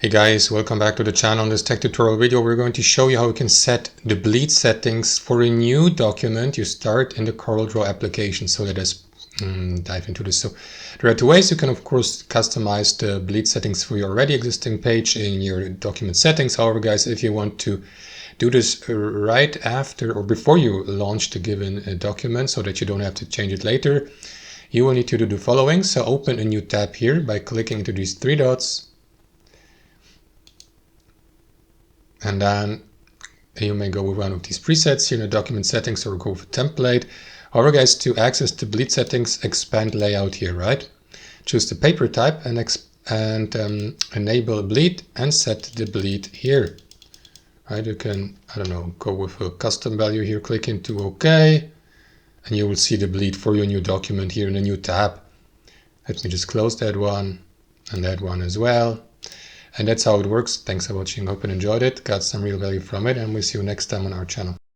Hey guys, welcome back to the channel. In this tech tutorial video, we're going to show you how you can set the bleed settings for a new document you start in the CorelDRAW application. So let us dive into this. So there are two ways. You can of course customize the bleed settings for your already existing page in your document settings. However guys, if you want to do this right after or before you launch the given document so that you don't have to change it later, you will need to do the following. So open a new tab here by clicking into these three dots. And then you may go with one of these presets here in the document settings or go with a template. However guys, to access the bleed settings, expand layout here, right? Choose the paper type and enable bleed and set the bleed here. Right, you can, I don't know, go with a custom value here, click into OK, and you will see the bleed for your new document here in a new tab. Let me just close that one and that one as well. And that's how it works. Thanks for watching. Hope you enjoyed it, got some real value from it, and we'll see you next time on our channel.